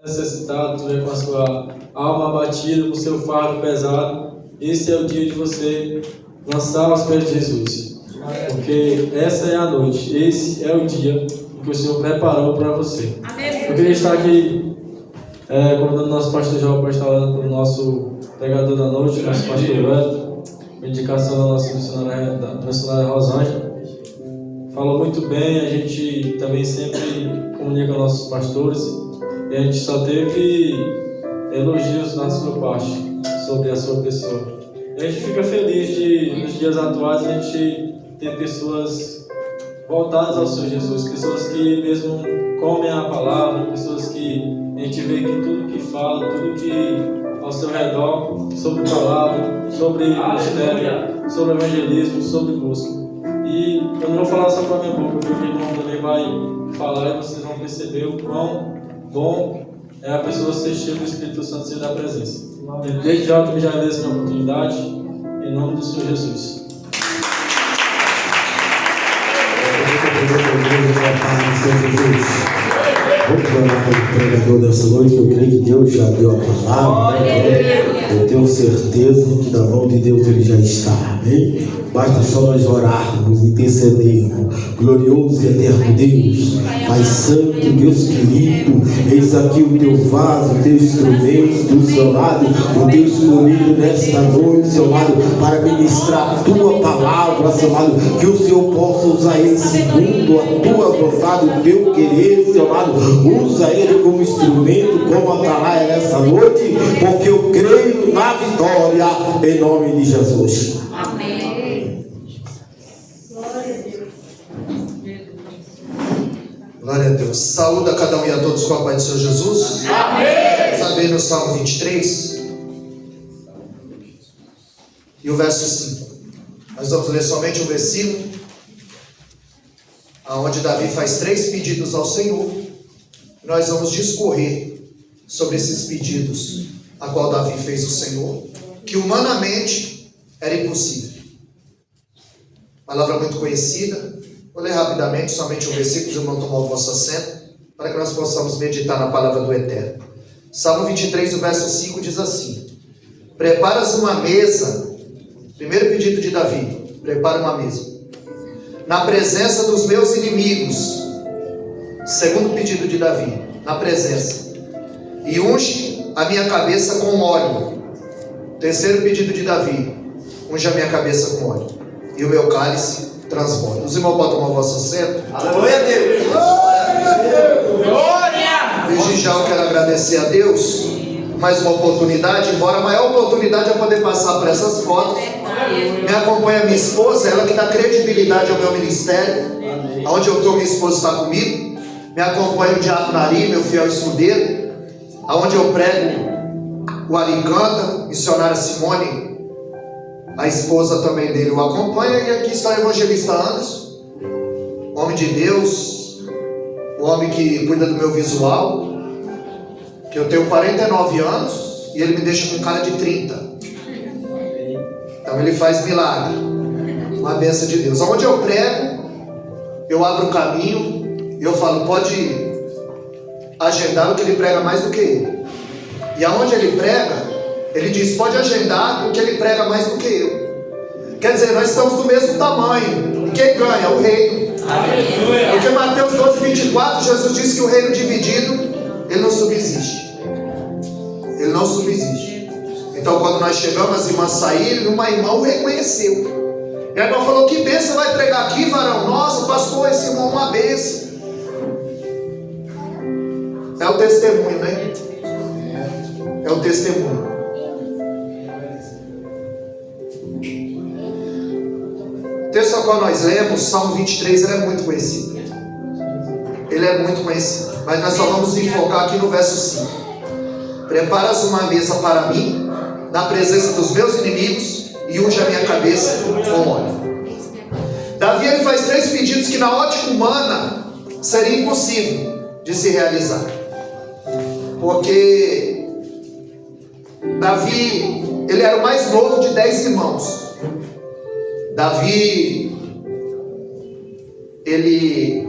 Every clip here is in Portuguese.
necessitado, estiver com a sua alma abatida, com o seu fardo pesado, esse é o dia de você lançar aos pés de Jesus. Porque essa é a noite, esse é o dia que o Senhor preparou para você. Eu queria estar aqui convidando o nosso pastor João para estar orando para o nosso pregador da noite, nosso pastor Beto, com indicação da nossa missionária Rosângela. Falou muito bem, a gente também sempre comunica com nossos pastores e a gente só teve elogios na sua parte sobre a sua pessoa. E a gente fica feliz de, nos dias atuais, a gente ter pessoas voltadas ao Senhor Jesus, pessoas que mesmo comem a palavra, pessoas que a gente vê que tudo que fala, tudo que ao seu redor, sobre palavra, sobre ministério, sobre evangelismo, sobre busca. E eu não vou falar só para a minha boca, porque o irmão também vai falar e vocês vão perceber o quão bom é a pessoa ser cheia do Espírito Santo e da presença. E desde já eu também já agradeço a oportunidade, em nome do Senhor Jesus. Vamos orar para o pregador dessa noite, que eu creio que Deus já deu a palavra, né? Eu tenho certeza que na mão de Deus ele já está, amém? Basta só nós orarmos, intercedermos. Glorioso e eterno Deus, Pai Santo, Deus querido, eis aqui o teu vaso, o teu instrumento, Seu amado, o teu escolhido nesta noite, Seu amado, para ministrar a tua palavra, Seu amado, que o Senhor possa usar ele segundo a tua vontade, o teu querer, Seu amado, usa ele como instrumento, como atalaia nessa noite, porque eu creio na vitória, em nome de Jesus. Amém. Glória a Deus. Saúde a cada um e a todos com a paz do Senhor Jesus. Amém. Vamos abrir no Salmo 23 e o verso 5. Nós vamos ler somente o versículo onde Davi faz 3 pedidos ao Senhor. Nós vamos discorrer sobre esses pedidos a qual Davi fez ao Senhor, que humanamente era impossível. Palavra muito conhecida. Vou ler rapidamente somente o versículo, os irmãos tomar o vosso assento, para que nós possamos meditar na palavra do Eterno. Salmo 23, o verso 5 diz assim: preparas uma mesa, primeiro pedido de Davi, prepara uma mesa, na presença dos meus inimigos. Segundo pedido de Davi, na presença, e unge a minha cabeça com óleo. Terceiro pedido de Davi, unge a minha cabeça com óleo, e o meu cálice transborda. Os irmãos podem tomar o vosso assento. Aleluia a Deus! Glória a Deus! Glória! Desde já eu quero agradecer a Deus mais uma oportunidade, embora a maior oportunidade é poder passar por essas fotos. Me acompanha minha esposa, ela que dá credibilidade ao meu ministério. Aonde eu estou, minha esposa está comigo. Me acompanha o Diácono Ari, meu fiel escudeiro. Aonde eu prego, o Ari canta, missionária Simone, a esposa também dele o acompanha. E aqui está o evangelista Anderson, homem de Deus, o homem que cuida do meu visual, que eu tenho 49 anos e ele me deixa com cara de 30. Então ele faz milagre, uma bênção de Deus. Aonde eu prego, eu abro o caminho e eu falo, pode agendar, o que ele prega mais do que eu. E aonde ele prega, ele diz, pode agendar, porque ele prega mais do que eu. Quer dizer, nós estamos do mesmo tamanho. E quem ganha? O reino. Aleluia. Porque Mateus 12, 24, Jesus disse que o reino dividido, ele não subsiste. Ele não subsiste. Então quando nós chegamos, as irmãs saíram, uma irmã o reconheceu. E a irmã falou, que bênção vai pregar aqui, varão? Nossa, pastor, esse irmão é uma bênção. É o testemunho, né? É o testemunho. O texto ao qual nós lemos, Salmo 23, ele é muito conhecido. Ele é muito conhecido. Mas nós só vamos enfocar aqui no verso 5. Preparas uma mesa para mim, na presença dos meus inimigos, e unge a minha cabeça com óleo. Davi ele faz 3 pedidos que na ótica humana seria impossível de se realizar. Porque Davi, ele era o mais novo de 10 irmãos. Davi, ele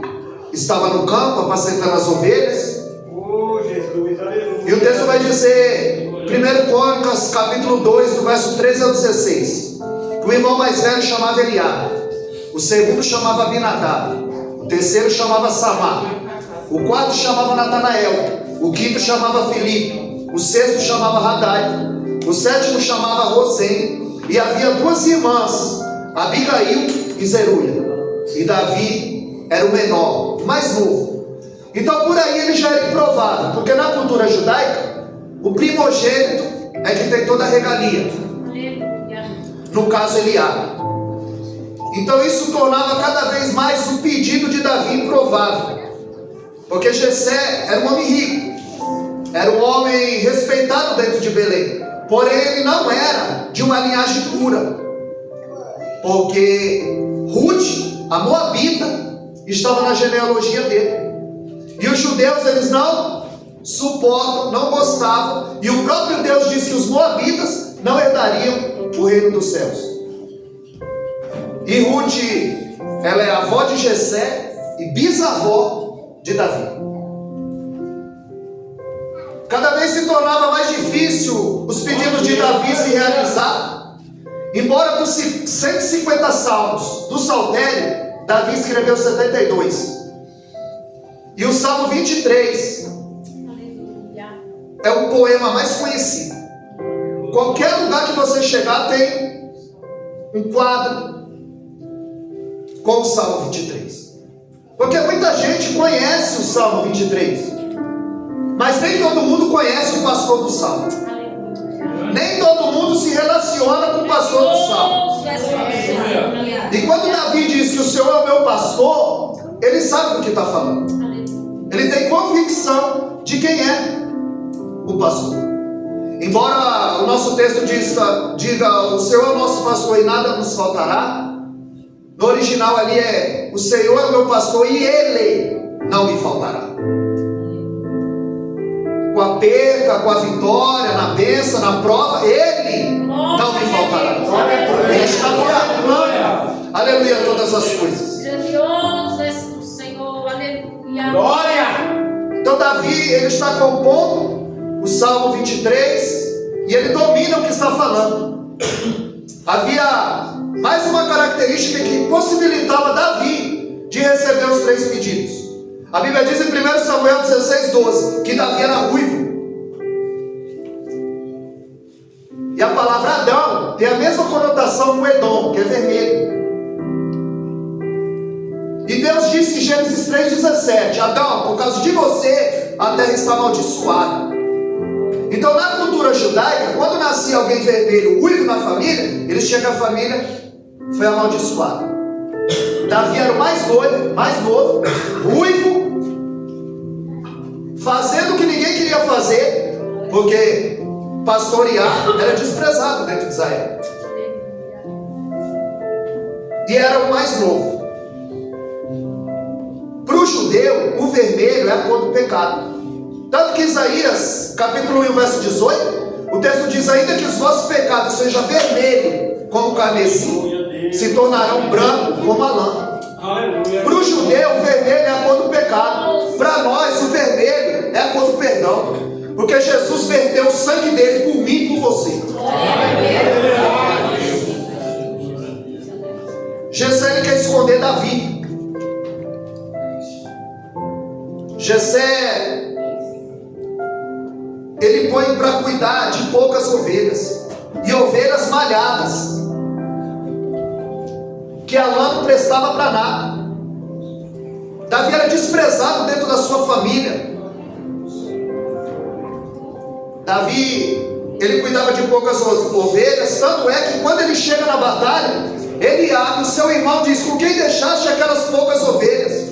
estava no campo apacentando as ovelhas. Oh, Jesus, aleluia. dizer, 1 Crônicas, capítulo 2, do verso 13 ao 16. O irmão mais velho chamava Eliabe, o segundo chamava Abinadab, o terceiro chamava Samar, o quarto chamava Natanael, o quinto chamava Filipe, o sexto chamava Radai, o sétimo chamava Rosém, e havia duas irmãs, Abigail e Zeruia, e Davi era o menor, o mais novo. Então por aí ele já era improvado, porque na cultura judaica, o primogênito é que tem toda a regalia, no caso Eliabe. Então isso tornava cada vez mais o pedido de Davi improvável, porque Jessé era um homem rico, era um homem respeitado dentro de Belém, porém ele não era de uma linhagem pura, porque Ruth, a moabita, estava na genealogia dele, e os judeus eles não suportam, não gostavam, e o próprio Deus disse que os moabitas não herdariam o reino dos céus. E Ruth, ela é avó de Jessé e bisavó de Davi. Cada vez se tornava mais difícil os pedidos de Davi se realizar. Embora dos 150 salmos do Saltério, Davi escreveu 72. E o Salmo 23 é o poema mais conhecido. Qualquer lugar que você chegar tem um quadro com o Salmo 23. Porque muita gente conhece o Salmo 23, mas nem todo mundo conhece o pastor do Salmo. Nem todo mundo se relaciona com o pastor do Salmo. E quando Davi diz que o Senhor é o meu pastor, ele sabe do que está falando. Ele tem convicção de quem é o pastor. Embora o nosso texto diga o Senhor é o nosso pastor e nada nos faltará, no original ali é o Senhor é o meu pastor e Ele não me faltará. Com a perca, com a vitória, na bênção, na prova, Ele não me faltará. Ele está no aleluia, todas as coisas. Grandioso és o Senhor, aleluia. Glória! Então Davi, ele está compondo o Salmo 23 e ele domina o que está falando. Havia mais uma característica que possibilitava Davi de receber os 3 pedidos. A Bíblia diz em 1 Samuel 16:12 que Davi era ruivo. E a palavra Adão tem a mesma conotação com Edom, que é vermelho. E Deus disse em Gênesis 3:17: Adão, por causa de você, a terra está amaldiçoada. Então na cultura judaica, quando nascia alguém vermelho, ruivo na família, eles tinham que a família foi amaldiçoada. Davi era o mais novo, ruivo, fazendo o que ninguém queria fazer, porque pastorear era desprezado dentro de Israel. E era o mais novo. Para o judeu, o vermelho é a cor do pecado. Tanto que Isaías, capítulo 1, verso 18, o texto diz: ainda que os vossos pecados sejam vermelhos como o carmesim, se tornarão branco como a lã. Para o judeu, o vermelho é a cor do pecado. Para nós, o vermelho é a cor do perdão, porque Jesus verteu o sangue dele por mim e por você. Jessé quer esconder Davi. Jessé, ele põe para cuidar de poucas ovelhas, e ovelhas malhadas, que a lã não prestava para nada. Davi era desprezado dentro da sua família. Davi, ele cuidava de poucas ovelhas, tanto é que quando ele chega na batalha, Eliabe, o seu irmão, diz: com quem deixaste aquelas poucas ovelhas?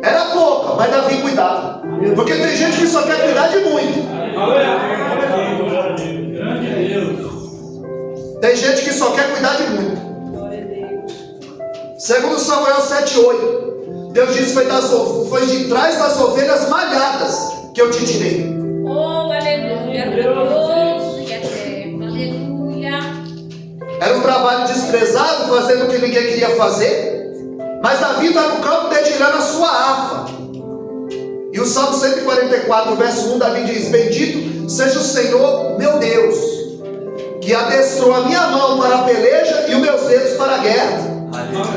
Era pouca, mas Davi cuidava. Porque tem gente que só quer cuidar de muito. Tem gente que só quer cuidar de muito. Segundo Samuel 7:8, Deus disse: foi de trás das ovelhas malhadas que eu te tirei. Oh, aleluia, glorioso e eterno, aleluia. Era um trabalho desprezado, fazendo o que ninguém queria fazer. Mas Davi está no campo dedilhando a sua harpa. E o Salmo 144, verso 1, Davi diz: bendito seja o Senhor meu Deus, que adestrou a minha mão para a peleja e os meus dedos para a guerra.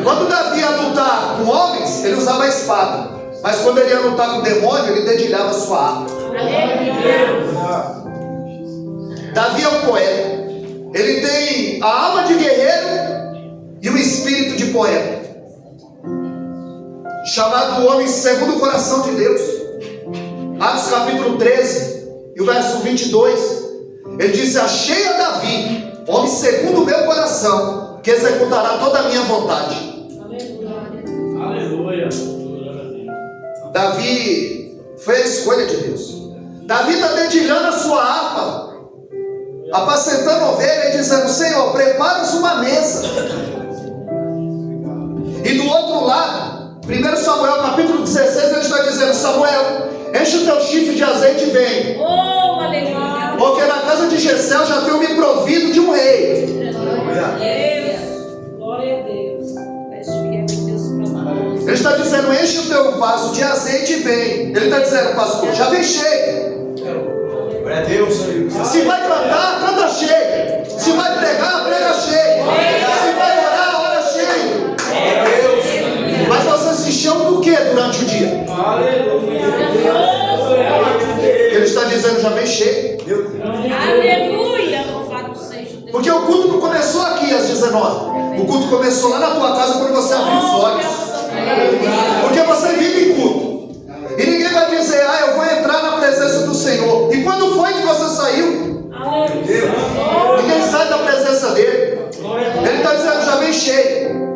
Quando Davi ia lutar com homens, ele usava a espada, mas quando ele ia lutar com o demônio, ele dedilhava a sua arma. Davi é um poeta. Ele tem a alma de guerreiro e o espírito de poeta, chamado homem segundo o coração de Deus. Atos capítulo 13 e o verso 22, ele disse: achei a Davi, homem segundo o meu coração, que executará toda a minha vontade. Aleluia. Davi foi a escolha de Deus. Davi está dedilhando a sua harpa, apacentando ovelha e dizendo: Senhor, prepara-nos uma mesa. E do outro lado, 1 Samuel capítulo 16, ele está dizendo: Samuel, enche o teu chifre de azeite e vem. Oh, aleluia. Porque na casa de Jessé eu já tenho me provido de um rei. Glória a Deus. Ele está dizendo: enche o teu vaso de azeite e vem. Ele está dizendo: pastor, já vem cheio. Glória a Deus. Se vai cantar, canta cheio. Se vai pregar, prega cheio. Se vai orar, ora cheio. Mas você se chama do que durante o dia? Ele está dizendo: já vem cheio. Aleluia. Louvado seja Deus. Porque o culto não começou aqui às 19. O culto começou lá na tua casa quando você abriu os olhos. Porque você vive em culto. E ninguém vai dizer: eu vou entrar na presença do Senhor. E quando foi que você saiu? Ninguém sai da presença dele. Ele está dizendo: já vem cheio.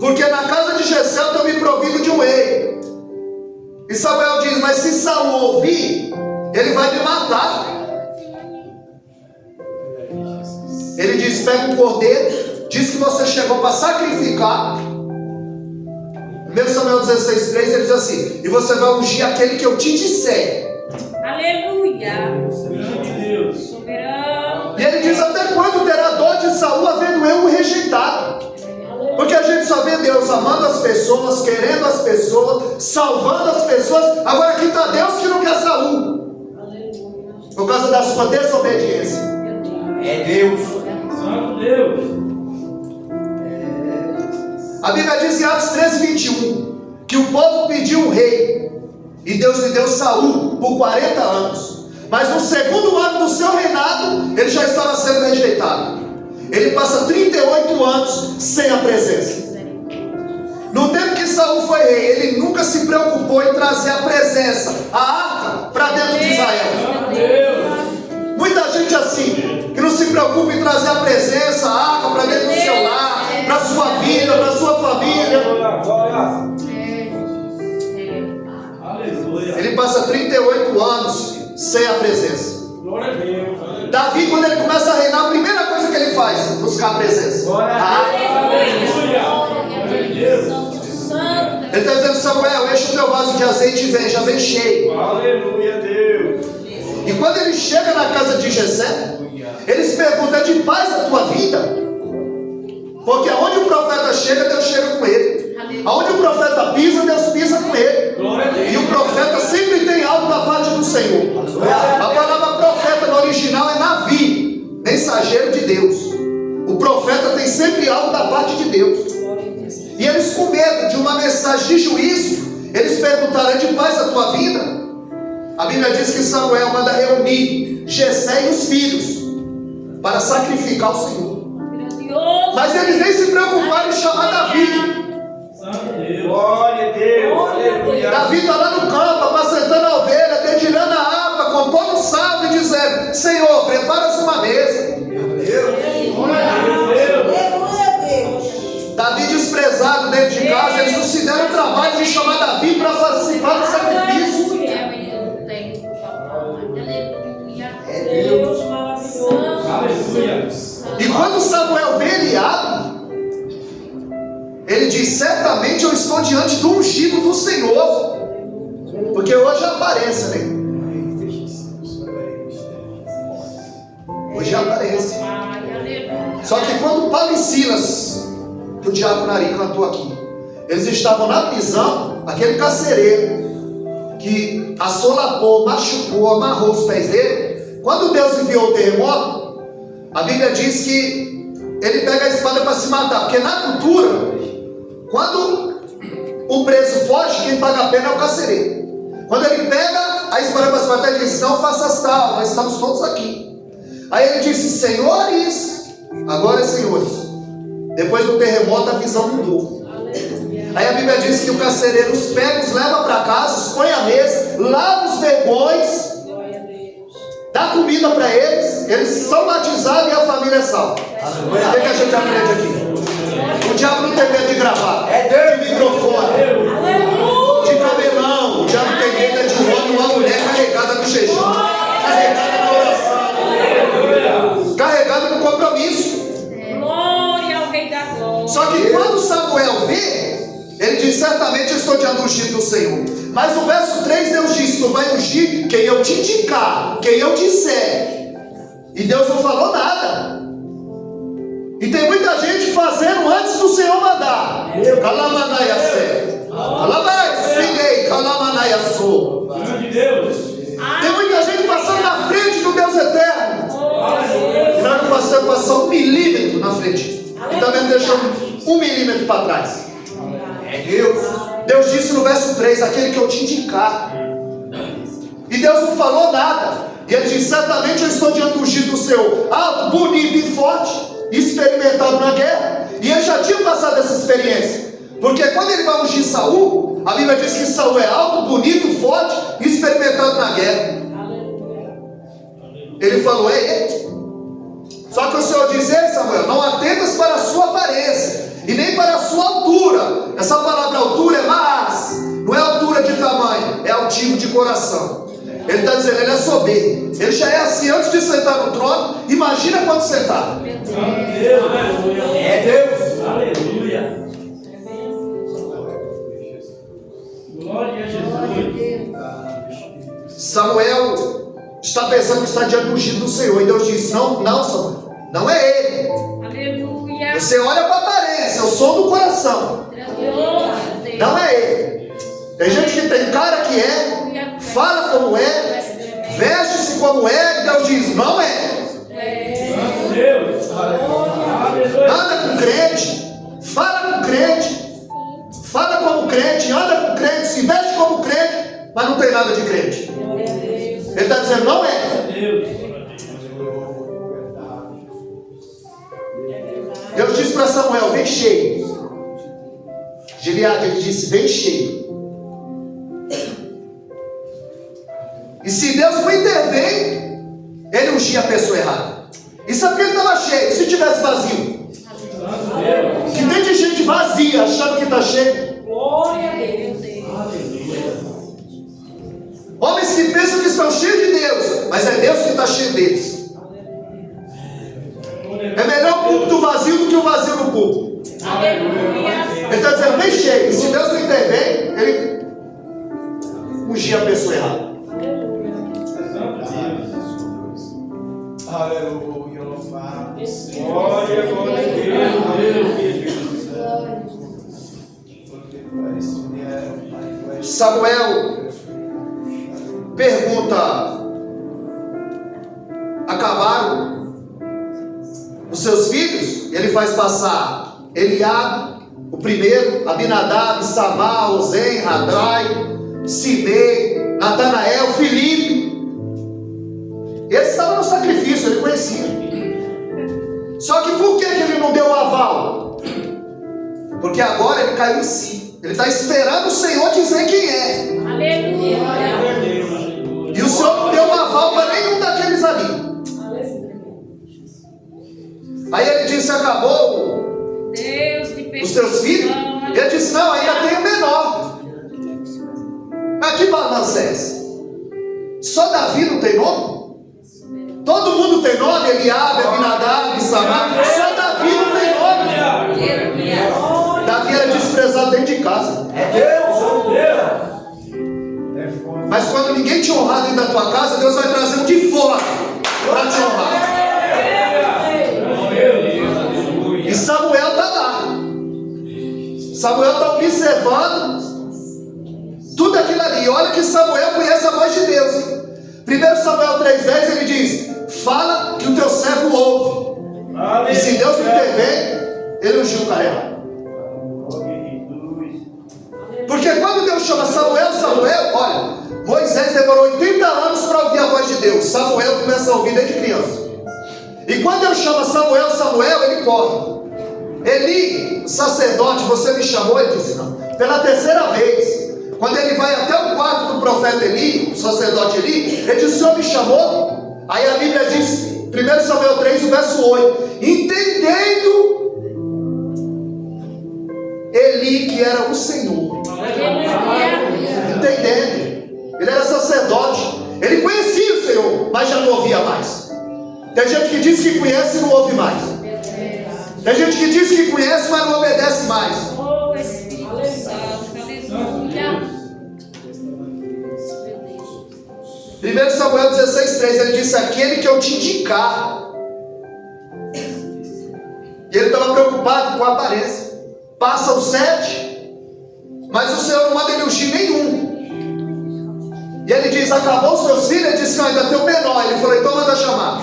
Porque na casa de Jessé eu estou me provido de um rei. E Samuel diz: mas se Saul ouvir, ele vai me matar. Ele diz: pega um cordeiro, diz que você chegou para sacrificar. 1 Samuel 16:3, ele diz assim: e você vai ungir aquele que eu te disser. Aleluia. Deus. Soberano. E ele diz: até quando terá dor de Saul havendo eu o rejeitado? Porque a gente só vê Deus amando as pessoas, querendo as pessoas, salvando as pessoas. Agora aqui está Deus que não quer Saul, por causa da sua desobediência. É Deus. Santo Deus. A Bíblia diz em Atos 13:21 que o povo pediu um rei e Deus lhe deu Saul por 40 anos. Mas no segundo ano do seu reinado ele já estava sendo rejeitado. Ele passa 38 anos sem a presença. No tempo que Saul foi rei, ele nunca se preocupou em trazer a presença, a arca, para dentro de Israel. Muita gente assim, que não se preocupa em trazer a presença, a arca para dentro do seu lar, para a sua vida, para a sua família. Ele passa 38 anos sem a presença. Glória a Deus. Davi, quando ele começa a reinar, a primeira coisa que ele faz é buscar a presença. Ele está dizendo: Samuel, enche o teu vaso de azeite e vem, já vem cheio. Aleluia, Deus. E quando ele chega na casa de Jessé, eles perguntam: é de paz a tua vida? Porque aonde o profeta chega, Deus chega com ele. Aonde o profeta pisa, Deus pisa com ele. E o profeta sempre tem algo da parte do Senhor. A palavra profeta no original é Navi, mensageiro de Deus. O profeta tem sempre algo da parte de Deus. E eles, com medo de uma mensagem de juízo, eles perguntaram: é de paz a tua vida? A Bíblia diz que Samuel manda reunir Jessé e os filhos para sacrificar o Senhor. Mas eles nem se preocuparam em chamar Davi. Glória a Deus. Aleluia. Davi está lá no campo, apacentando a ovelha, dedilhando a harpa, compondo um salmo e dizendo: Senhor, prepara-se uma mesa. Davi desprezado dentro de casa, eles não se deram o trabalho de chamar Davi para participar do sacrifício. E quando Samuel vê Eliabe, ele diz: certamente eu estou diante do ungido do Senhor. Porque hoje aparece, né? Hoje aparece. Só que quando Paulo e Silas, que o diácono Ari cantou aqui, eles estavam na prisão, aquele carcereiro que assolapou, machucou, amarrou os pés dele, quando Deus enviou o terremoto, a Bíblia diz que ele pega a espada para se matar, porque na cultura, quando o preso foge, quem paga a pena é o carcereiro. Quando ele pega a espada para se matar, ele diz: não faças tal, nós estamos todos aqui. Aí ele disse: senhores, agora é senhores. Depois do terremoto a visão mudou. Aí a Bíblia diz que o carcereiro os pega, os leva para casa, os põe à mesa, lava os vergões, dá comida para eles, eles são batizados e a família é salva. O que a gente aprende aqui? O diabo não tem medo de gravar, de microfone, de cabelão. O diabo tem medo de um homem e uma mulher carregada no jejum, carregada na oração, carregada no compromisso. Glória ao Rei da Glória. Só que quando Samuel vê, ele diz: certamente eu estou diante do ungido do Senhor. Mas no verso 3 Deus diz: tu vai ungir quem eu te indicar, quem eu disser. E Deus não falou nada. E tem muita gente fazendo antes do Senhor mandar. Calamanaya sé. Calabai, calamanaya sou. Tem muita gente passando na frente do Deus eterno. E nós não passamos passar 1 milímetro na frente. E também deixamos 1 milímetro para trás. Deus disse no verso 3: aquele que eu te indicar. E Deus não falou nada. E ele diz: certamente eu estou diante do ungido do Senhor, alto, bonito e forte, experimentado na guerra. E ele já tinha passado essa experiência, porque quando ele vai ungir Saul, a Bíblia diz que Saul é alto, bonito, forte e experimentado na guerra. Ele falou: ei. Só que o Senhor diz: ei, Samuel, não atentas para a sua aparência e nem para a sua altura. Essa palavra altura é mas, não é altura de tamanho, é altivo de coração. Ele está dizendo: ele é soberbo. Ele já é assim antes de sentar no trono. Imagina quando sentar. É Deus. Aleluia. Glória a Jesus. Samuel está pensando que está diante do ungido do Senhor. E Deus disse: não, não, Samuel, não é ele. Aleluia. Você olha para a aparência, é o som do coração. Não é ele. Tem gente que tem cara que é, fala como é, veste-se como é, e Deus diz: não é. Deus. Anda com crente, fala com crente, fala como crente, anda com crente, se veste como crente, mas não tem nada de crente. Ele está dizendo: não é. Deus disse para Samuel: vem cheio. Gileade, ele disse: vem cheio. E se Deus não intervém, ele ungia a pessoa errada. E sabe que ele estava cheio? Se tivesse vazio, que tem de gente vazia achando que está cheio. Glória a Deus. Homens que pensam que estão cheios de Deus, mas é Deus que está cheio deles. É melhor o púlpito vazio do que o vazio no púlpito. Ele está dizendo: bem cheio. E se Deus não intervém, ele ungia a pessoa errada. Aleluia. Glória, glória a Deus. Samuel pergunta: acabaram os seus filhos? Ele faz passar Eliabe, o primeiro, Abinadab, Samá, Ozem, Radrai, Simei, Natanael, Filipe. Eles estavam no sacrifício, ele conhecia. Só que por que ele não deu o aval? Porque agora ele caiu em si. Ele está esperando o Senhor dizer quem é. Aleluia. E o Senhor não deu o aval para nenhum daqueles ali. Aí ele disse: acabou os teus filhos? Ele disse: não, ainda tem o menor. Mas que balança é essa? Só Davi não tem nome? Todo mundo tem nome, Eliabe, Abinadab, Samá. Só Davi não tem nome. Davi era desprezado dentro de casa. É Deus. Mas quando ninguém te honrar dentro da tua casa, Deus vai trazer um de fora para te honrar. E Samuel está lá. Samuel está observando tudo aquilo ali. ali. Olha que Samuel conhece a voz de Deus. 1 Samuel 3,10 ele diz: fala que o teu servo ouve. E se Deus me intervém, ele ungiu o cara. Porque quando Deus chama Samuel, Samuel, olha, Moisés demorou 80 anos para ouvir a voz de Deus. Samuel começa a ouvir desde criança. E quando Deus chama Samuel, Samuel, ele corre. Eli, sacerdote, você me chamou? Ele disse: não. Pela terceira vez. Quando ele vai até o quarto do profeta Eli, o sacerdote Eli, ele diz: o Senhor me chamou? Aí a Bíblia diz, 1 Samuel 3, o verso 8: entendendo Eli que era o Senhor. Entendendo. Ele era sacerdote. Ele conhecia o Senhor, mas já não ouvia mais. Tem gente que diz que conhece e não ouve mais. Tem gente que diz que conhece, mas não obedece mais. Oh, Espírito Santo, aleluia. 1 Samuel 16,3, ele disse: aquele que eu te indicar. E ele estava preocupado com a aparência. Passa os 7, mas o Senhor não manda ele ungir nenhum. E ele diz: acabou os seus filhos? Ele disse: não, ainda tem o menor. Ele falou: então manda chamar.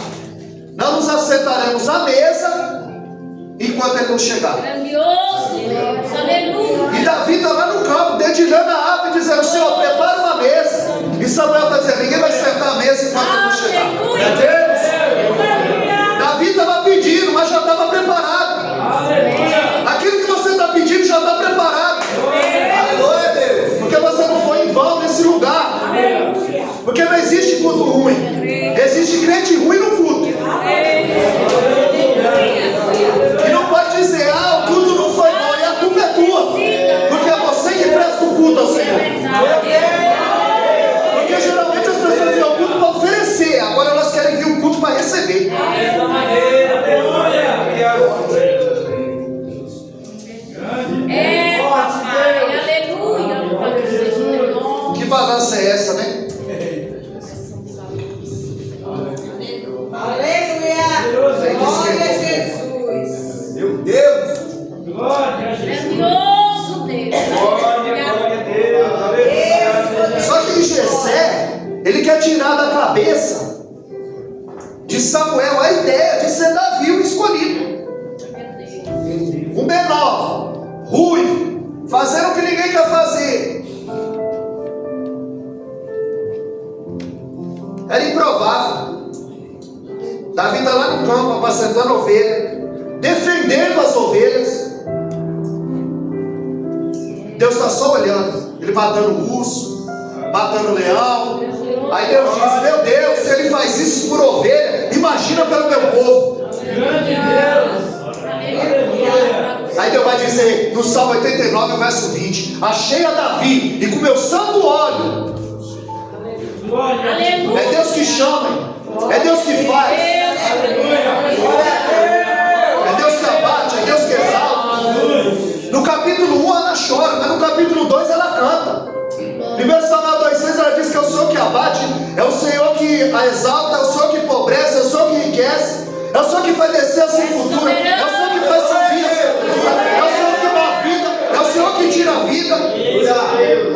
Não nos assentaremos à mesa enquanto ele não chegar. Grandioso Deus, aleluia. E Davi está lá no campo, dedilhando a harpa e dizendo: Senhor, prepara uma mesa. E Samuel está dizendo: ninguém vai sentar à mesa enquanto ele não chegar. Davi estava pedindo, mas já estava preparado. Aquilo que você está pedindo já está preparado. Aleluia, Deus. Porque você não foi em vão nesse lugar. Porque não existe culto ruim. Existe crente ruim no culto. E não pode dizer: ah, o culto não foi bom, e a culpa é tua. Porque é você que presta o culto ao Senhor. Porque geralmente as pessoas vêm ao culto para oferecer, agora elas querem vir o culto para receber. É, papai, aleluia. Que balança é essa, né? Meu Deus! Grandioso Deus. Só que Jessé, ele quer tirar da cabeça de Samuel a ideia de ser Davi o escolhido. O menor, ruivo, fazendo o que ninguém quer fazer. Era improvável. Davi está lá no campo, apacentando ovelha, defendendo as ovelhas. Deus está só olhando, ele matando o urso, matando o leão. Aí Deus diz: meu Deus, se ele faz isso por ovelha, imagina pelo meu povo. Aí Deus vai dizer no Salmo 89, verso 20: achei a Davi, e com meu santo óleo. É Deus que chama, é Deus que faz, é Deus que abate, é Deus que exalta. No capítulo 1 ela chora, mas no capítulo 2 ela canta. 1 Samuel 2,6 ela diz que é o Senhor que abate, é o Senhor que a exalta, é o Senhor que empobrece, é o Senhor que enriquece, é o Senhor que faz descer a sepultura, é o Senhor que faz subir a sepultura, é o Senhor que dá a vida, é o Senhor que tira a vida.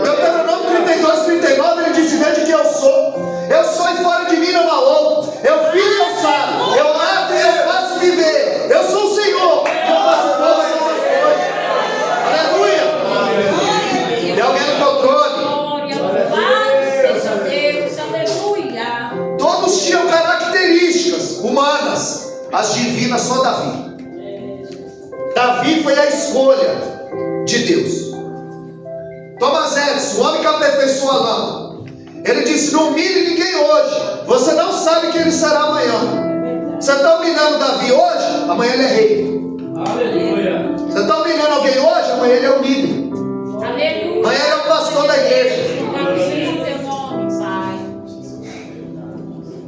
Deuteronômio 32:39 ele diz: vede que eu sou e fora de mim não há outro, eu filho e eu saro, eu mato e eu faço viver, eu sou o Senhor, eu faço todas essas coisas. Aleluia. Tem alguém no controle. Todos tinham características humanas, as divinas só Davi. Davi foi a escolha de Deus. Thomas Edison, o homem que aperfeiçoou a lâmpada, ele disse: não humilhe ninguém hoje, você não sabe quem ele será amanhã. Você está humilhando Davi hoje, amanhã ele é rei. Aleluia. Você está humilhando alguém hoje, amanhã ele é o líder. Aleluia. Amanhã ele é o pastor da igreja.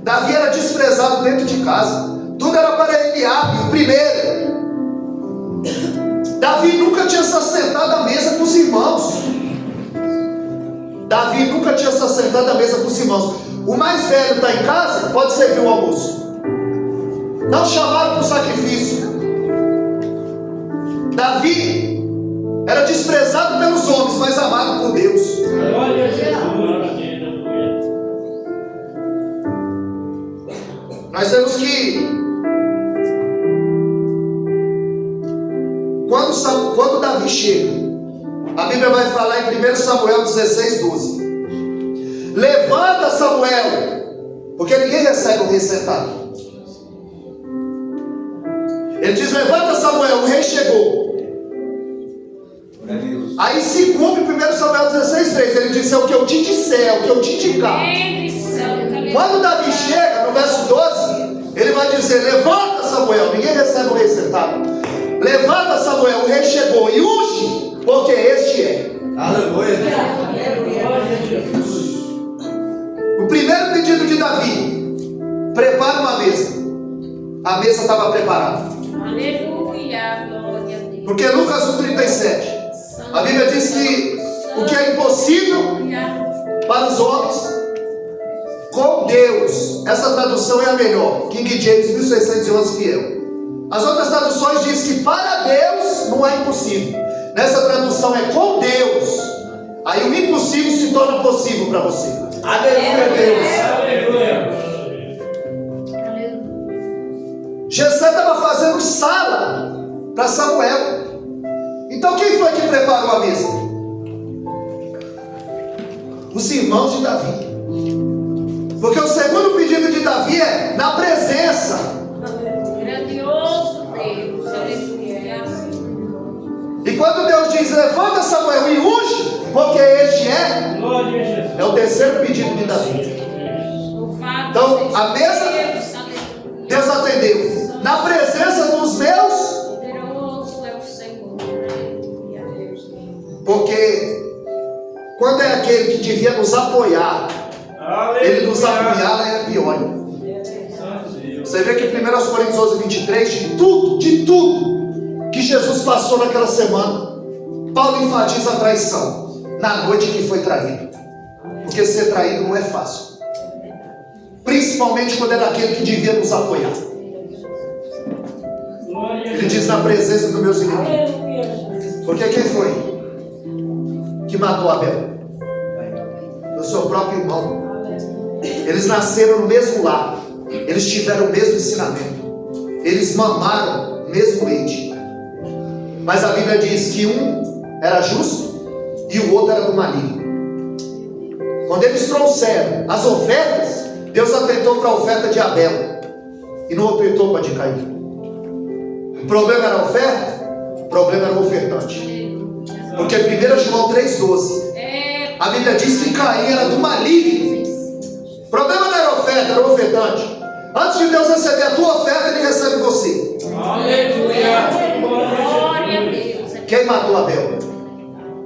Davi era desprezado dentro de casa. Tudo era para Eliabe, o primeiro. Davi nunca tinha se assentado à mesa com os irmãos. Davi nunca tinha se assentado à mesa com os irmãos. O mais velho está em casa, pode servir o almoço. Não chamaram para o sacrifício. Davi Era desprezado pelos homens, mas amado por Deus. Glória a Jesus. Nós temos que, quando Davi chega, a Bíblia vai falar em 1 Samuel 16:12. Levanta, Samuel, porque ninguém recebe o rei sentado. Ele diz: levanta, Samuel, o rei chegou. Aí se cumpre 1 Samuel 16:3. Ele disse: é o que eu te disser, é o que eu te indicar. Quando Davi chega, no verso 12, ele vai dizer: levanta, Samuel. Ninguém recebe o rei sentado. Levanta, Samuel, o rei chegou. E unge, porque este é. Aleluia. O primeiro pedido de Davi: prepara uma mesa. A mesa estava preparada. Aleluia, glória a Deus. Porque Lucas 1,37, a Bíblia diz que o que é impossível para os homens, com Deus. Essa tradução é a melhor, King James 1611 fiel. As outras traduções dizem que para Deus não é impossível. Nessa tradução é com Deus. Aí o impossível se torna possível para você. Aleluia, Deus. Aleluia. Jessé estava fazendo sala para Samuel. Então quem foi que preparou a mesa? Os irmãos de Davi. Porque o segundo pedido de Davi é na presença. Grandioso Deus, aleluia. E quando Deus diz: levanta, Samuel, e unge, porque este é, Glória a Jesus. é o terceiro pedido de Davi. Então a mesa, Deus atendeu. Na presença dos meus, Poderoso é o Senhor, aleluia, Deus. porque quando é aquele que devia nos apoiar, ele nos apunhala, é pior. Você vê que em 1 Coríntios 11:23, de tudo que Jesus passou naquela semana, Paulo enfatiza a traição na noite que foi traído. Porque ser traído não é fácil, principalmente quando é daquele que devia nos apoiar. Ele diz: na presença dos meus inimigos. Porque quem foi que matou Abel? O seu próprio irmão. Eles nasceram no mesmo lar, eles tiveram o mesmo ensinamento, eles mamaram o mesmo leite. Mas a Bíblia diz que um era justo e o outro era do maligno. Quando eles trouxeram as ofertas, Deus atentou para a oferta de Abel e não atentou para a de Caim. O problema era a oferta, o problema era o ofertante. Porque 1 João 3,12, a Bíblia diz que Caim era do maligno. O problema não era a oferta, era o ofertante. Antes de Deus receber a tua oferta, Ele recebe você. Aleluia. Glória a Deus. Quem matou Abel?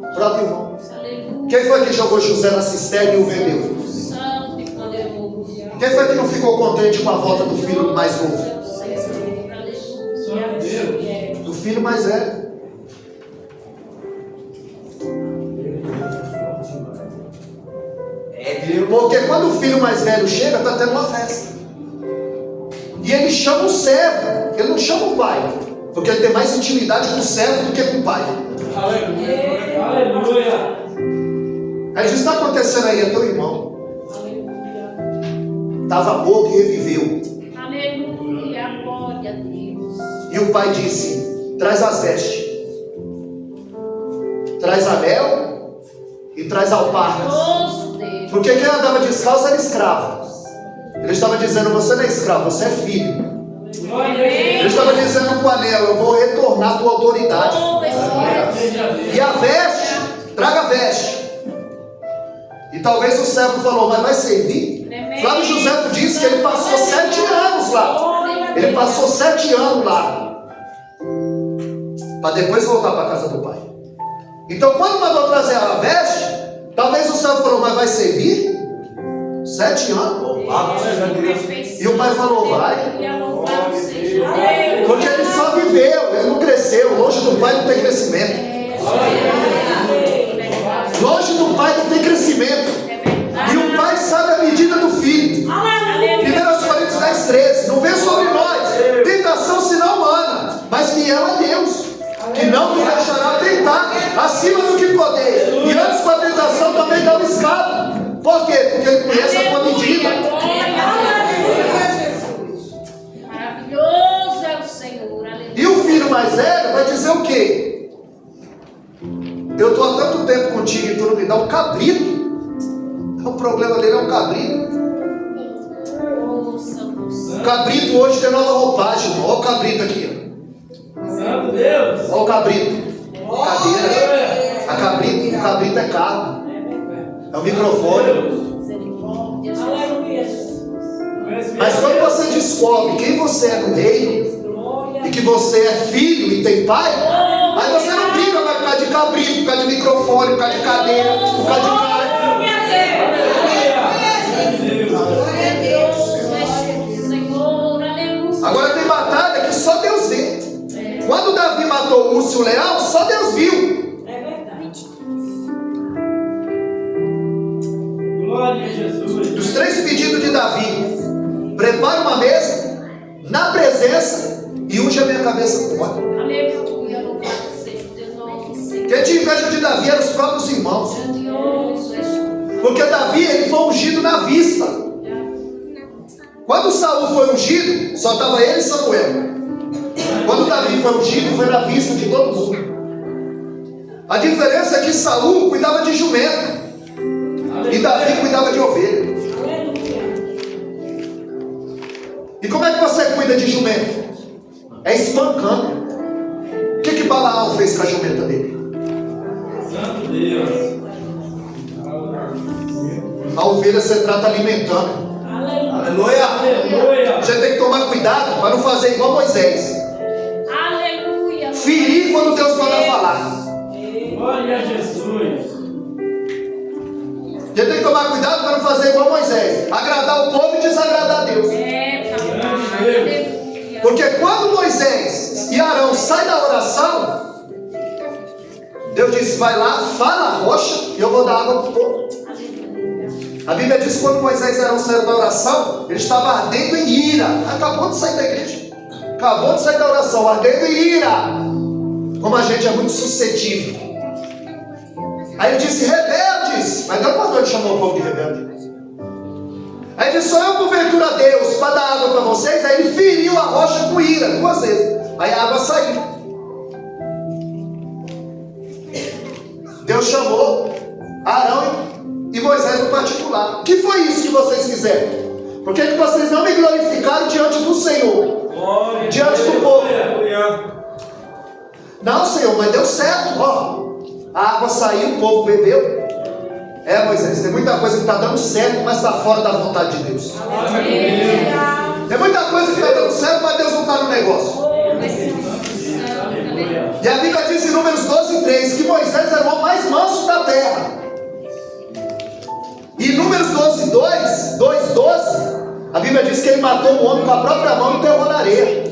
O próprio irmão. Aleluia. Quem foi que jogou José na cisterna e o vendeu? Santo e poderoso. Quem foi que não ficou contente com a volta do filho mais novo? Do filho mais velho. Porque quando o filho mais velho chega, está tendo uma festa. E ele chama o servo, ele não chama o pai, porque ele tem mais intimidade com o servo do que com o pai. Aleluia. Aleluia. Aí diz: está acontecendo aí, é teu irmão. Estava morto e reviveu. Aleluia, glória a Deus. E o pai disse: traz as vestes, traz anel e traz alpargas. Glorioso Deus. Porque quem andava descalço era escravo. Ele estava dizendo: você não é escravo, você é filho. Ele estava dizendo com o anel: eu vou retornar a tua autoridade. E a veste, traga a veste. E talvez o servo falou: mas vai servir? Flávio José disse que ele passou 7 anos lá. Ele passou 7 anos lá, para depois voltar para a casa do pai. Então quando mandou trazer a veste, talvez o servo falou: mas vai servir? 7 anos? E o pai falou: vai. Porque ele só viveu, ele não cresceu. Longe do pai não tem crescimento. Longe do pai não tem crescimento. E o pai sabe a medida do filho. 1 Coríntios 10:13. Não vem sobre nós tentação senão humana, mas fiel é Deus, que não nos deixará tentar acima do que podeis. E antes com a tentação também dá um escape. Por quê? Porque ele conhece a tua medida. Maravilhoso é o Senhor. Aleluia. E o filho mais velho vai dizer o quê? Eu estou há tanto tempo contigo e tu não me dá um cabrito. O problema dele é um cabrito. O cabrito hoje tem nova roupagem. Olha o cabrito aqui. Santo Deus. Olha o cabrito. Cadeira. O cabrito é carro. É o microfone. Mas quando você descobre quem você é no reino e que você é filho e tem pai, aí você não briga mais por causa de cabrito, por causa de microfone, por causa de cadeira, por causa de carro. Agora tem batalha que só Deus vê. Quando Davi matou o urso e o leão, só Deus viu. É verdade. Glória a Jesus. Dos 3 pedidos de Davi: prepara uma mesa na presença e unge a minha cabeça com óleo. Aleluia, louvado seja o teu nome, Senhor. Quem tinha inveja de Davi eram os próprios irmãos. Grandioso és tu. Porque Davi, ele foi ungido na vista. Quando Saul foi ungido, só estava ele e Samuel. Quando Davi foi ungido, foi na vista de todo mundo. A diferença é que Saul cuidava de jumento e Davi cuidava de ovelha. E como é que você cuida de jumento? É espancando. O que Balaão fez com a jumenta dele? Santo Deus. A ovelha você trata alimentando. Aleluia! Aleluia. Você tem que tomar cuidado para não fazer igual Moisés. Aleluia. Ferir quando Deus manda falar. Glória a Jesus. Você tem que tomar cuidado para não fazer igual Moisés. Agradar o povo e desagradar a Deus. Aleluia. Porque quando Moisés e Arão saem da oração, Deus disse: vai lá, fala a rocha e eu vou dar água para o povo. A Bíblia diz que quando Moisés e Arão saíram da oração, ele estava ardendo em ira. Acabou de sair da igreja. Acabou de sair da oração, ardendo em ira. Como a gente é muito suscetível. Aí ele disse: rebeldes. Mas não quando ele chamou o povo de rebelde. Aí ele disse: sou eu porventura Deus para dar água para vocês. Aí ele feriu a rocha com ira 2 vezes. Aí a água saiu. Deus chamou Arão e Moisés no particular. O que foi isso que vocês fizeram? Por que vocês não me glorificaram diante do Senhor? Glória. Diante do povo. Aleluia. Não, Senhor, mas deu certo. Ó, a água saiu, o povo bebeu. É, Moisés, tem muita coisa que está dando certo, mas está fora da vontade de Deus. Tem muita coisa que está dando certo, mas Deus não está no negócio. E a Bíblia diz em Números 12:3 que Moisés era o homem mais manso da terra. E em Números 2:12, a Bíblia diz que ele matou um homem com a própria mão e enterrou na areia.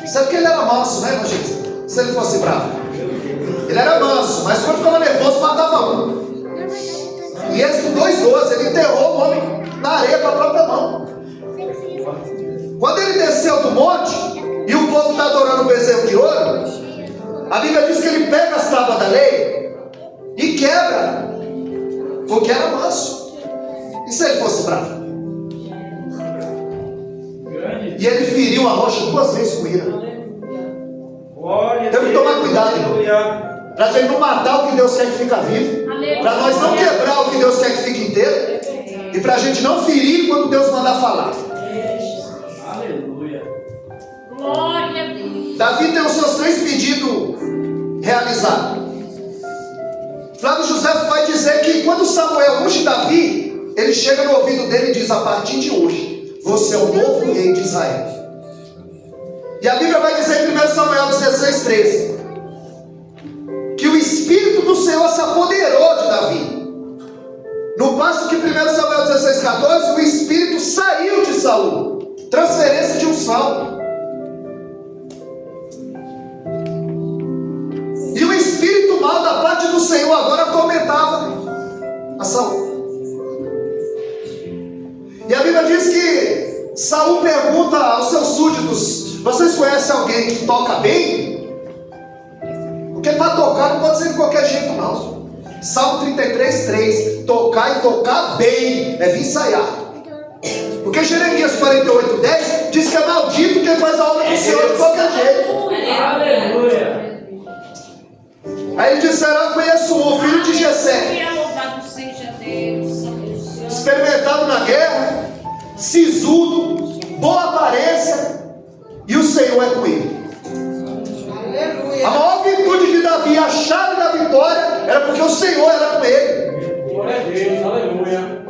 Sabe que ele era manso, né, evangelista? Se ele fosse bravo. Ele era manso, mas quando ficava nervoso, matava um. E esse 2:12, ele enterrou o homem na areia com a própria mão. Quando ele desceu do monte e o povo está adorando o bezerro de ouro, a Bíblia diz que ele pega as tábuas da lei e quebra, porque era manso. E se ele fosse bravo? E ele feriu a rocha 2 vezes com ira. Temos que tomar cuidado, irmão, para a gente não matar o que Deus quer que fica vivo, para nós não quebrar o que Deus quer que fique inteiro, e para a gente não ferir quando Deus mandar falar. Aleluia. Glória a Deus. Davi tem os seus 3 pedidos realizados. Flávio José vai dizer que quando Samuel unge Davi, ele chega no ouvido dele e diz: a partir de hoje, você é o novo rei de Israel. E a Bíblia vai dizer em 1 Samuel 16:13 que o Espírito do Senhor se apoderou de Davi. No passo que 1 Samuel 16:14, o Espírito saiu de Saul. Transferência de unção. E o Espírito mal da parte do Senhor agora atormentava a Saul. E a Bíblia diz que Saul pergunta aos seus súditos: vocês conhecem alguém que toca bem? O Porque para tocar não pode ser de qualquer jeito, não. Salmo 33:3. Tocar e tocar bem é vir ensaiar. Porque Jeremias 48:10 diz que é maldito quem faz a obra do Senhor de qualquer jeito. Aleluia. Aí ele disse: será conheço um, filho de Jessé, Louvado seja Deus. experimentado na guerra, sisudo, boa aparência, e o Senhor é com ele. A maior virtude de Davi, a chave da vitória, era porque o Senhor era com ele. Glória a Deus. Aleluia.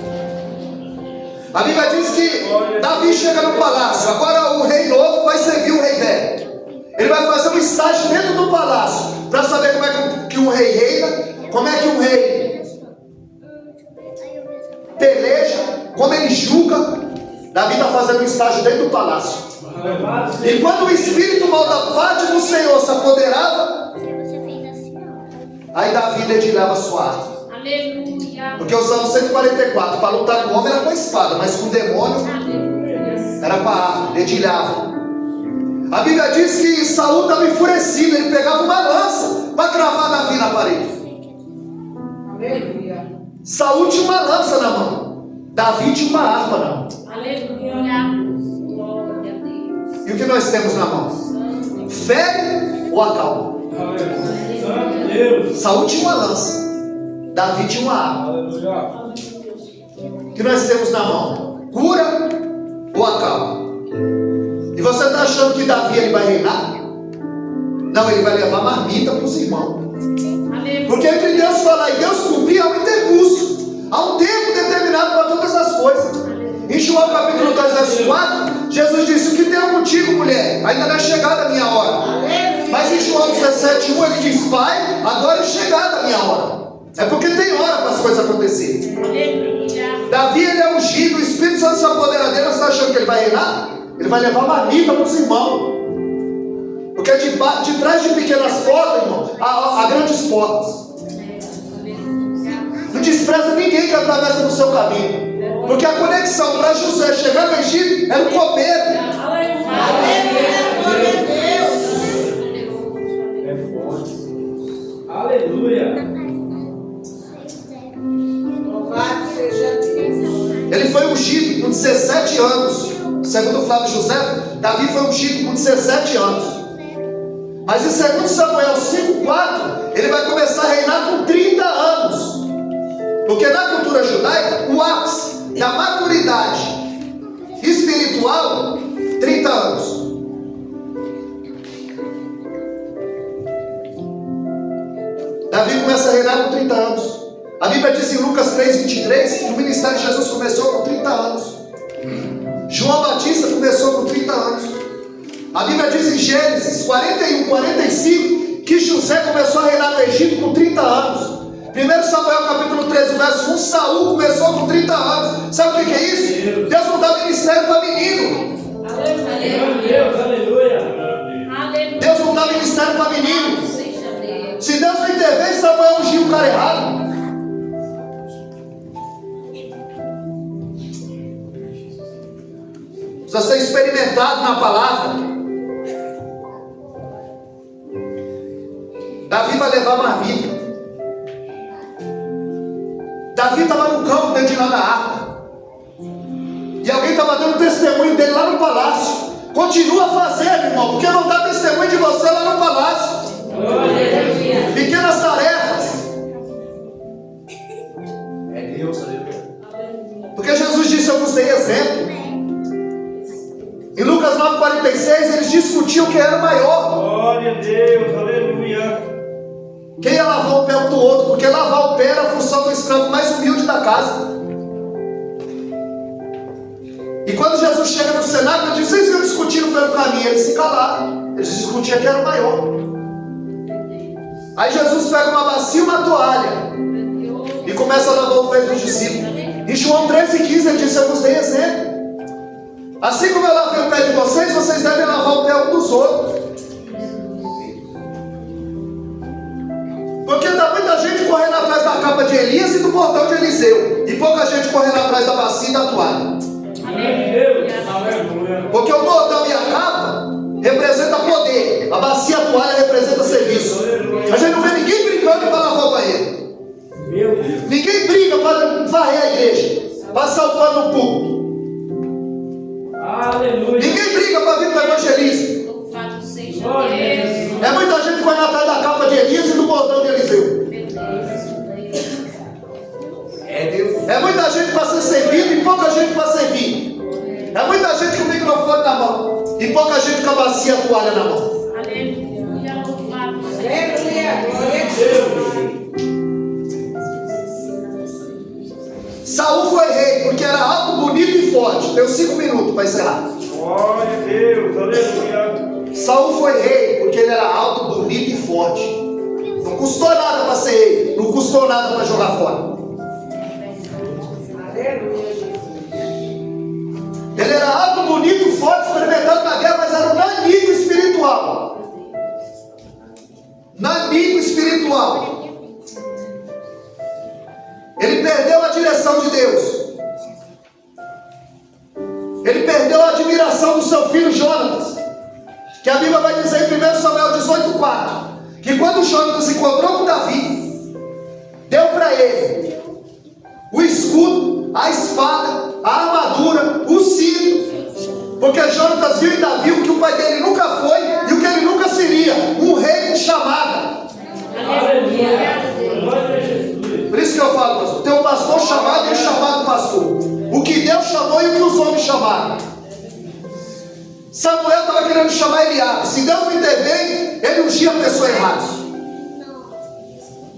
A Bíblia diz que Davi chega no palácio. Agora o rei novo vai servir o rei velho. Ele vai fazer um estágio dentro do palácio para saber como é que um rei reina, como é que um rei peleja, como ele julga. Davi está fazendo um estágio dentro do palácio. E quando o espírito mal da parte do Senhor se apoderava, aí Davi dedilhava sua arma. Aleluia. Porque o Salmo 144, para lutar com o homem era com a espada, mas com o demônio era com a arma, dedilhava. A Bíblia diz que Saul estava enfurecido, ele pegava uma lança para cravar Davi na parede. Aleluia. Saul tinha uma lança na mão, Davi tinha uma harpa na mão. Aleluia. Glória a Deus. E o que nós temos na mão? Fere ou acalma? Aleluia. Santo Deus. Saul tinha uma lança, Davi tinha uma harpa. Aleluia. O que nós temos na mão? Cura ou acalma? E você está achando que Davi ele vai reinar? Não, ele vai levar marmita para os irmãos. Aleluia. Porque entre Deus falar e Deus cumprir há um intercurso, há um tempo determinado para todas as coisas. Em João capítulo 2, verso 4, Jesus disse: o que tenho contigo, mulher? Ainda não é chegada a minha hora. Mas em João 17:1 ele diz: pai, agora é chegada a minha hora. É porque tem hora para as coisas acontecerem. Aleluia. Davi ele é ungido, o Espírito Santo se apodera dele. Você está achando que ele vai reinar? Ele vai levar marmita para os irmãos. Porque de trás de pequenas portas, irmão, há grandes portas. Não despreza ninguém que atravessa no seu caminho. Porque a conexão para José chegar no Egito era um copeiro. Aleluia. Louvado seja Deus. Ele foi ungido com 17 anos. Segundo Flávio José, Davi foi ungido com 17 anos. Mas em 2 Samuel 5:4, ele vai começar a reinar com 30 anos. Porque na cultura judaica, o ápice da maturidade espiritual, 30 anos. Davi começa a reinar com 30 anos. A Bíblia diz em Lucas 3:23 que o ministério de Jesus começou com 30 anos. João Batista começou com 30 anos. A Bíblia diz em Gênesis 41:45 que José começou a reinar no Egito com 30 anos. 1 Samuel capítulo 13, verso 1, Saul começou com 30 anos. Sabe o que é isso? Deus não dá ministério para menino. Santo Deus. Aleluia. Deus não dá ministério para menino. Seja Deus. Se Deus não intervém, Samuel ungiu o cara errado. Precisa ser experimentado na palavra. Davi vai levar marmita. Davi estava no campo dedilhando a arma. E alguém estava dando testemunho dele lá no palácio. Continua fazendo, irmão, porque não dá testemunho de você lá no palácio. Aleluia. Pequenas tarefas. É Deus, aleluia. Porque Jesus disse: eu vos dei exemplo. Em Lucas 9:46, eles discutiam quem era o maior. Glória a Deus. Aleluia. Quem ia lavar o pé um do outro, porque lavar o pé era a função do escravo mais humilde da casa. E quando Jesus chega no cenáculo, ele diz: vocês iam discutindo pelo caminho. Eles se calaram. Eles discutiam quem era o maior. Aí Jesus pega uma bacia e uma toalha e começa a lavar o pé dos discípulos. Em João 13:15 ele disse: eu vos dei exemplo. Assim como eu lavei o pé de vocês, vocês devem lavar o pé um dos outros. Porque está muita gente correndo atrás da capa de Elias e do bordão de Eliseu, e pouca gente correndo atrás da bacia e da toalha. Deus. Aleluia. Porque o bordão e a capa representam poder, a bacia e a toalha representam serviço. A gente pano para lavar o banheiro. Meu Deus. Ninguém briga para varrer a igreja, passar o pano no público. Aleluia. Ninguém briga para vir para o evangelismo. Louvado seja Glória a Deus. Deus. É muita gente que vai atrás da capa de Elias e do bordão de Eliseu. Meu Deus. É muita gente para ser servido e pouca gente para servir. É muita gente com o microfone na mão e pouca gente com a bacia e a toalha na mão. Aleluia. Louvado seja Aleluia. Glória a Deus. Saul foi rei porque era alto, bonito e forte. Deu 5 minutos para encerrar. Glória a Deus. Aleluia. Saul foi rei porque ele era alto, bonito e forte. Não custou nada para ser rei, não custou nada para jogar fora. Ele era alto, bonito, forte, experimentado na guerra, mas era um nanico espiritual. Nanico espiritual. Ele perdeu a direção de Deus. Ele perdeu a admiração do seu filho Jonatas. Que a Bíblia vai dizer em 1 Samuel 18,4 que quando Jonatas encontrou com Davi, deu para ele o escudo, a espada, a armadura, o cinto, porque Jonatas viu em Davi o que o pai dele nunca foi e o que ele nunca seria, um rei com chamada. Aleluia. Glória a Jesus. Por isso que eu falo, pastor, tem um pastor chamado e um chamado pastor. O que Deus chamou e o que os homens chamaram. Samuel estava querendo chamar Eliabe. Se Deus não intervém, ele ungia a pessoa errada.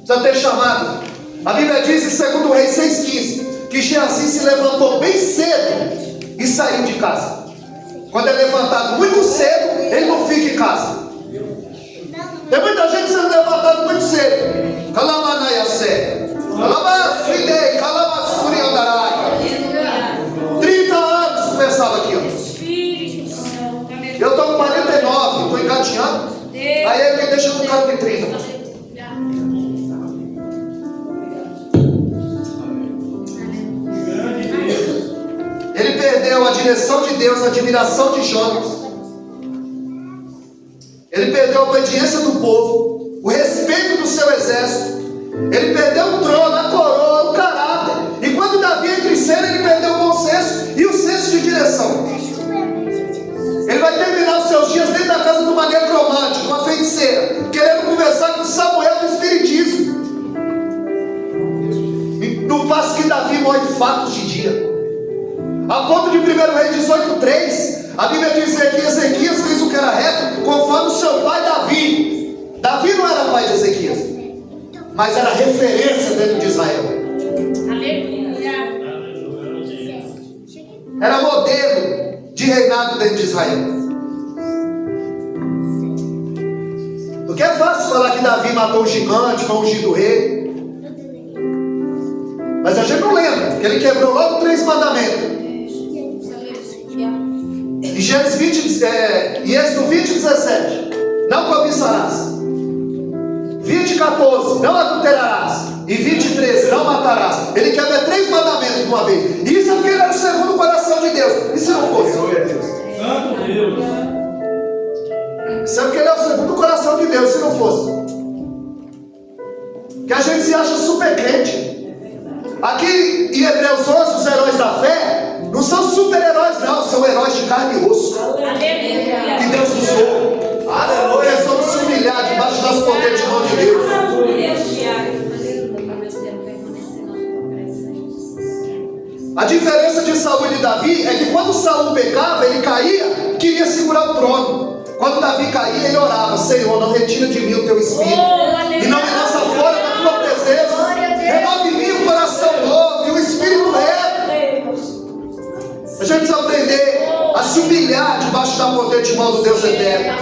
Precisa ter chamado. A Bíblia diz em 2 Reis 6,15 que Geazi se levantou bem cedo e saiu de casa. Quando é levantado muito cedo, ele não fica em casa. Tem muita gente sendo levantada muito cedo. Calamanaiacé, Calabasfidei, Calabasfuriandarai. 30 anos começava aqui, ó. Eu estou com 49, estou engatinhando. Aí ele me deixa com cara de 30. Ele perdeu a direção de Deus, a admiração de Jonas. Ele perdeu a obediência do povo, o respeito do seu exército. Ele perdeu o trono, a coroa, o caráter. E quando Davi entra em cena, ele perdeu o bom senso e o senso de direção. Ele vai terminar os seus dias dentro da casa de uma necromante, uma feiticeira, querendo conversar com Samuel do espiritismo. E no passo que Davi morre fatos de dia. A ponto de 1 Reis 18,3, a Bíblia diz que Ezequias fez o que era reto conforme o seu pai Davi. Davi não era pai de Ezequias, mas era referência dentro de Israel. Era modelo de reinado dentro de Israel. Porque é fácil falar que Davi matou o gigante, foi ungido rei. Mas a gente não lembra que ele quebrou logo 3 mandamentos. Em Êxodo 20:17, não cobiçarás. 20:14, não adulterarás. E 20:13, não matarás. Ele quebra 3 mandamentos de uma vez. E isso é porque ele era o segundo coração de Deus. E se não fosse? Santo Deus. Isso é porque ele é o segundo coração de Deus. Se não fosse? Que a gente se acha super crente. Aqui em Hebreus 11, os heróis da fé não são super-heróis, não, são heróis de carne e osso. Que Deus nos deu. Aleluia, somos se humilhar debaixo das potentes mãos de Deus. A diferença de Saul e de Davi é que quando Saul pecava, ele caía, queria segurar o trono. Quando Davi caía, ele orava: Senhor, não retira de mim o teu espírito e não me lança fora da tua presença. Renove em mim o coração novo e o espírito reto. A gente precisa aprender a se humilhar debaixo da potente mão do Deus eterno.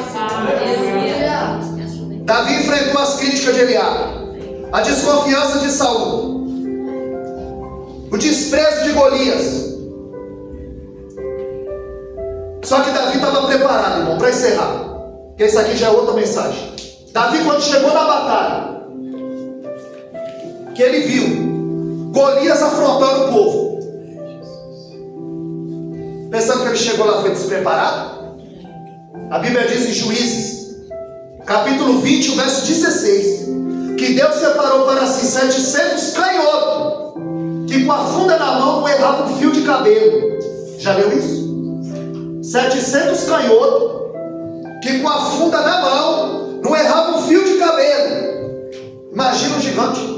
Davi enfrentou as críticas de Eliabe, a desconfiança de Saul, o desprezo de Golias. Só que Davi estava preparado, irmão, para encerrar, porque isso aqui já é outra mensagem. Davi, quando chegou na batalha, que ele viu Golias afrontando o povo, pensando que ele chegou lá foi despreparado? A Bíblia diz em Juízes, capítulo 20, o verso 16: que Deus separou para si 700 canhotos, que com a funda na mão não errava um fio de cabelo. Já leu isso? 700 canhotos, que com a funda na mão não errava um fio de cabelo. Imagina um gigante.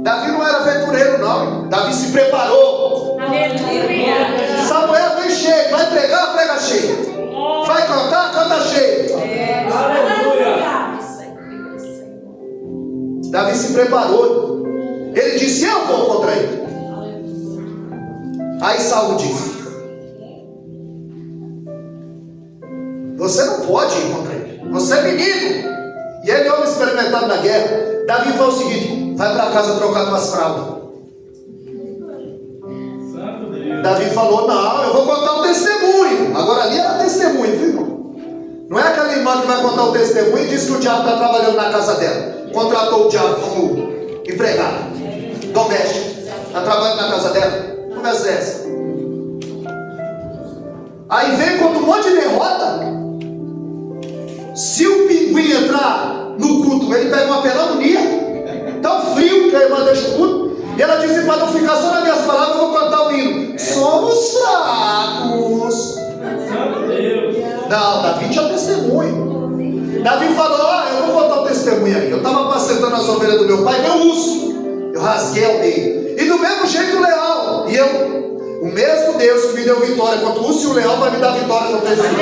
Davi não era aventureiro não. Davi se preparou. Samuel vem cheio. Vai pregar, prega cheio. Vai cantar, canta cheio. Davi se preparou. Ele disse: eu vou contra ele. Aí Saul disse: você não pode ir contra ele. Você é menino. E ele é homem experimentado na guerra. Davi falou o seguinte: vai para casa trocar tuas fraldas. Davi falou: não, eu vou contar um testemunho. Agora ali era testemunho, viu, irmão? Não é aquela irmã que vai contar o testemunho e diz que o diabo está trabalhando na casa dela. Contratou o diabo como empregado doméstico. Está trabalhando na casa dela. Conversa essa. Aí vem contra um monte de derrota. Se o pinguim entrar no culto, ele pega uma pneumonia, tão frio que a irmã deixa o culto, e ela disse: para não ficar só nas minhas palavras, eu vou cantar o hino. Somos fracos. Não, Davi tinha testemunho. Davi falou: eu vou contar o testemunho aí. Eu estava apacentando as ovelhas do meu pai, meu urso. Eu rasguei ao meio. E do mesmo jeito o leão. E eu, o mesmo Deus que me deu vitória contra o urso e o leão, vai me dar vitória contra esse urso.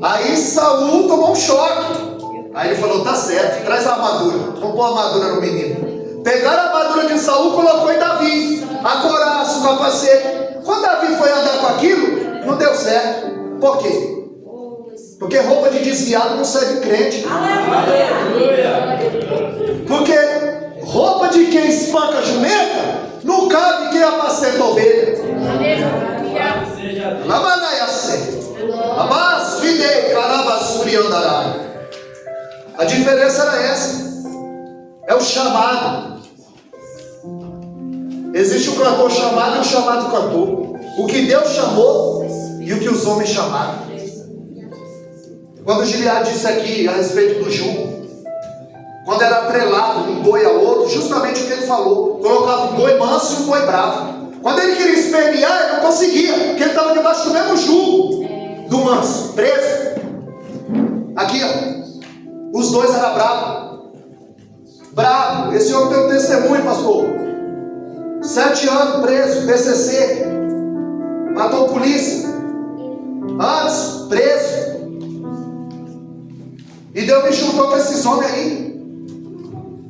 Aí Saul tomou um choque. Aí ele falou: tá certo, traz a armadura. Vamos pôr a armadura no menino. Pegaram a armadura de Saul, colocou em Davi. A couraça, o capacete. Quando Davi foi andar com aquilo, não deu certo. Por quê? Porque roupa de desviado não serve crente. Porque roupa de quem espanca jumenta não cabe quem apacenta ovelha. A diferença era essa. É o chamado. Existe o cantor chamado e o chamado cantor. O que Deus chamou e o que os homens chamaram. Quando o Gilead disse aqui a respeito do jugo, quando era atrelado um boi ao outro, justamente o que ele falou: colocava um boi manso e um boi bravo. Quando ele queria espernear, ele não conseguia, porque ele estava debaixo do mesmo jugo do manso, preso. Aqui, ó, os dois eram bravos. Bravo, esse homem tem um testemunho, pastor. 7 anos preso, PCC, matou polícia, antes preso. E Deus me juntou com esses homens aí,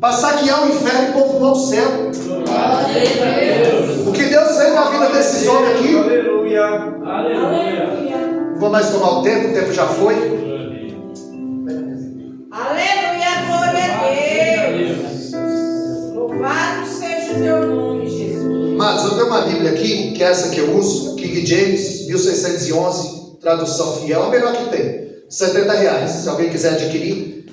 para saquear o inferno e povoar o céu. O que Deus fez na vida desses homens aqui. Aleluia, aleluia. Não vou mais tomar o tempo já foi. Aleluia, glória a Deus. Louvado seja o teu nome, Jesus. Mas eu tenho uma Bíblia aqui, que é essa que eu uso, King James, 1611, tradução fiel, é a melhor que tem. R$70. Se alguém quiser adquirir,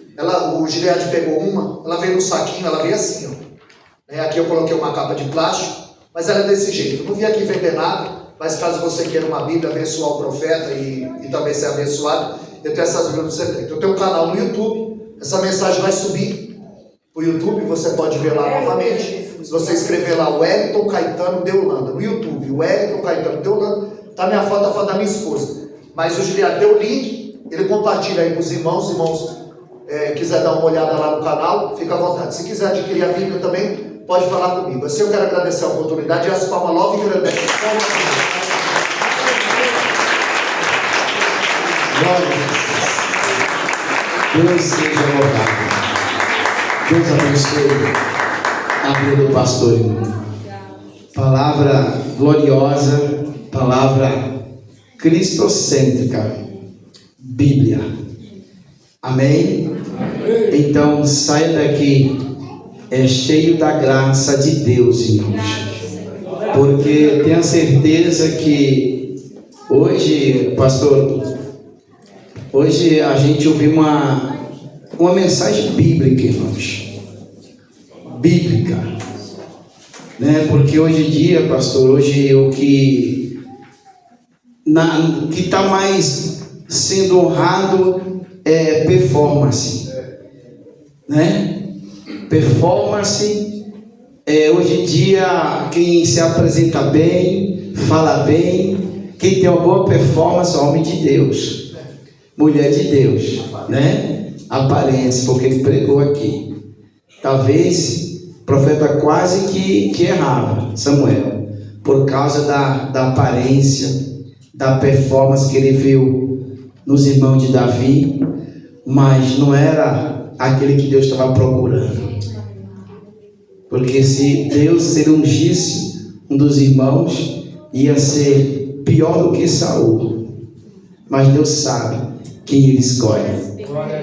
o Gilead pegou uma, ela veio no saquinho, ela veio assim, ó. Aqui eu coloquei uma capa de plástico, mas ela é desse jeito. Eu não vim aqui vender nada, mas caso você queira uma Bíblia, abençoar o profeta e também ser abençoado, eu tenho essas Bíblias para você ter. Eu tenho um canal no YouTube, essa mensagem vai subir o YouTube, você pode ver lá novamente. Se você escrever lá Wellington Caetano de Holanda, no YouTube, Wellington Caetano de Holanda, tá minha foto, a foto da minha esposa. Mas o Gilead deu o link, ele compartilha aí com os irmãos, quiser dar uma olhada lá no canal, fica à vontade. Se quiser adquirir a Bíblia também, pode falar comigo. Assim eu quero agradecer a oportunidade e as palmas logo engrandecem. Glória a Deus. Deus seja louvado. Deus abençoe a vida do pastor, irmão. Palavra gloriosa, palavra cristocêntrica, Bíblia. Amém? Então saia daqui cheio da graça de Deus, irmãos. Porque tenha certeza que hoje, pastor, hoje a gente ouviu uma mensagem bíblica, irmãos. Bíblica. Né? Porque hoje em dia, pastor, hoje o que está mais sendo honrado é performance, né? Performance, hoje em dia, quem se apresenta bem, fala bem, quem tem uma boa performance é homem de Deus, mulher de Deus, né? Aparência, porque ele pregou aqui. Talvez o profeta quase que errava, Samuel, por causa da aparência, da performance que ele viu nos irmãos de Davi, mas não era aquele que Deus estava procurando. Porque se ele ungisse um dos irmãos, ia ser pior do que Saul. Mas Deus sabe quem ele escolhe.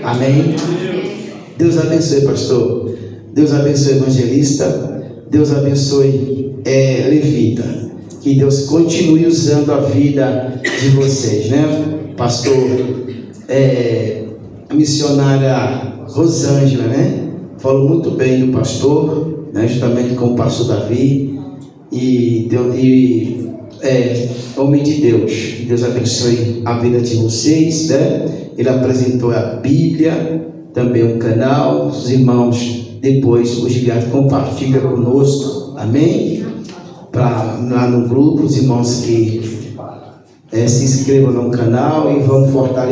Amém? Deus abençoe, pastor. Deus abençoe, evangelista. Deus abençoe, levita. Que Deus continue usando a vida de vocês, né? Pastor, a missionária Rosângela, né? Falou muito bem do pastor, né? Justamente com o pastor Davi. Homem de Deus. Que Deus abençoe a vida de vocês, né? Ele apresentou a Bíblia, também um canal. Os irmãos, depois o Giliardo compartilha conosco, amém? Lá no grupo, os irmãos que se inscrevam no canal e vão fortalecer.